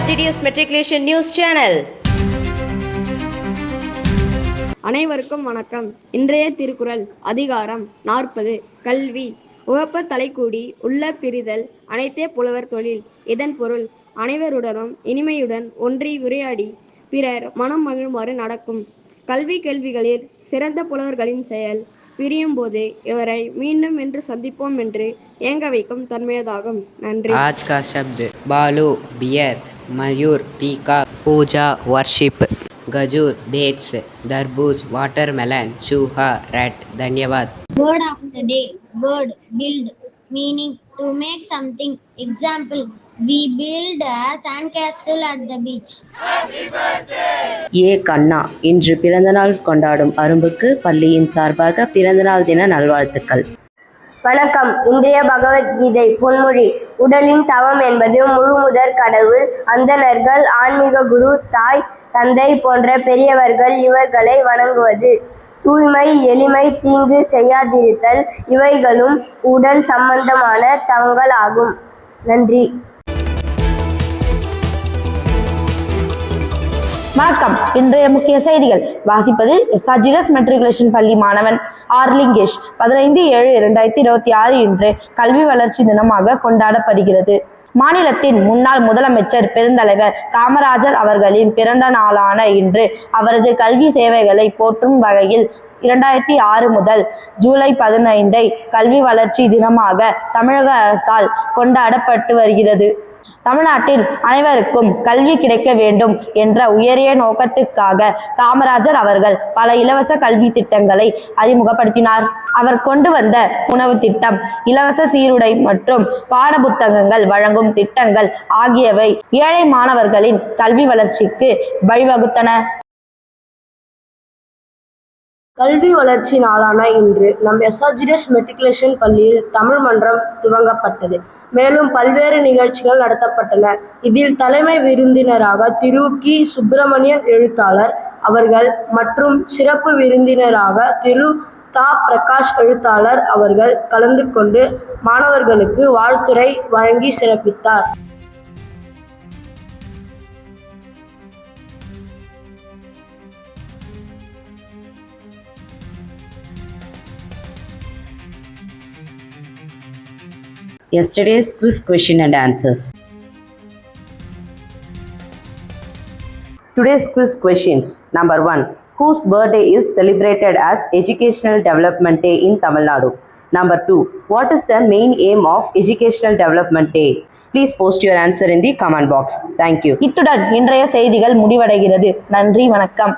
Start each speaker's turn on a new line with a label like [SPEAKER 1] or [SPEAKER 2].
[SPEAKER 1] SRGDS Matriculation News Channel.
[SPEAKER 2] அனைவருக்கும் வணக்கம். இன்றைய திருக்குறள் அதிகாரம் 40 கல்வி. உவப்ப தலைக்கூடி உள்ள பிரிதல் அனைத்தே புலவர் தொழில். இதன் பொருள் அனைவருடனும் இனிமையுடன் ஒன்றி உரையாடி பிறர் மனம் மகிழுமாறு நடக்கும். கல்வி கேள்விகளில் சிறந்த புலவர்களின் செயல் பிரியும் போது இவரை மீண்டும் என்று சந்திப்போம் என்று ஏங்க வைக்கும் தன்மையதாகும். நன்றி.
[SPEAKER 3] आज का शब्द बालू बियर, मयूर पीकॉक, पूजा वर्शिप, गजूर डेट्स, तरबूज वाटरमेलन, चूहा रैट. धन्यवाद.
[SPEAKER 4] Word of the day. Word build, meaning to make something. Example, we build a sandcastle at the beach.
[SPEAKER 5] ஏ கண்ணா, இன்று பிறந்தநாள் கொண்டாடும் அரும்புக்கு பள்ளியின் சார்பாக பிறந்தநாள் தின நல்வாழ்த்துக்கள்.
[SPEAKER 6] வணக்கம். இன்றைய பகவத்கீதை பொன்மொழி. உடலின் தவம் என்பது முழுமுதற் கடவுள், அந்தணர்கள், ஆன்மீக குரு, தாய் தந்தை போன்ற பெரியவர்கள் இவர்களை வணங்குவது. தூய்மை, எளிமை, தீங்கு செய்யாதிருத்தல் இவைகளும் உடல் சம்பந்தமான தவங்கள் ஆகும். நன்றி.
[SPEAKER 7] வணக்கம். இன்றைய முக்கிய செய்திகள் வாசிப்பது SRGDS மெட்ரிகுலேஷன் பள்ளி மாணவன் ஆர்லிங்கேஷ். 15/7/2026 இன்று கல்வி வளர்ச்சி தினமாக கொண்டாடப்படுகிறது. மாநிலத்தின் முன்னாள் முதலமைச்சர் பெருந்தலைவர் காமராஜர் அவர்களின் பிறந்த நாளான இன்று அவரது கல்வி சேவைகளை போற்றும் வகையில் 2006 முதல் ஜூலை 15 கல்வி வளர்ச்சி தினமாக தமிழக அரசால் கொண்டாடப்பட்டு வருகிறது. தமிழ்நாட்டில் அனைவருக்கும் கல்வி கிடைக்க வேண்டும் என்ற உயரிய நோக்கத்துக்காக காமராஜர் அவர்கள் பல இலவச கல்வி திட்டங்களை அறிமுகப்படுத்தினார். அவர் கொண்டு வந்த உணவு திட்டம், இலவச சீருடை மற்றும் பாட புத்தகங்கள் வழங்கும் திட்டங்கள் ஆகியவை ஏழை மாணவர்களின் கல்வி வளர்ச்சிக்கு வழிவகுத்தன.
[SPEAKER 8] கல்வி வளர்ச்சி நாளான இன்று நம் SRGDS மெட்ரிகுலேஷன் பள்ளியில் தமிழ் மன்றம் துவங்கப்பட்டது. மேலும் பல்வேறு நிகழ்ச்சிகள் நடத்தப்பட்டன. இதில் தலைமை விருந்தினராக திரு கி. சுப்பிரமணியன் எழுத்தாளர் அவர்கள் மற்றும் சிறப்பு விருந்தினராக திரு தா. பிரகாஷ் எழுத்தாளர் அவர்கள் கலந்து கொண்டு மாணவர்களுக்கு வாழ்த்துரை வழங்கி சிறப்பித்தார்.
[SPEAKER 5] Yesterday's quiz question and answers. Today's quiz questions. Number 1. Whose birthday is celebrated as Educational Development Day in Tamil Nadu? Number 2. What is the main aim of Educational Development Day? Please post your answer in the comment box. Thank you.
[SPEAKER 7] இத்துடன் இன்றைய செய்திகள் முடிவடைகிறது. நன்றி, வணக்கம்.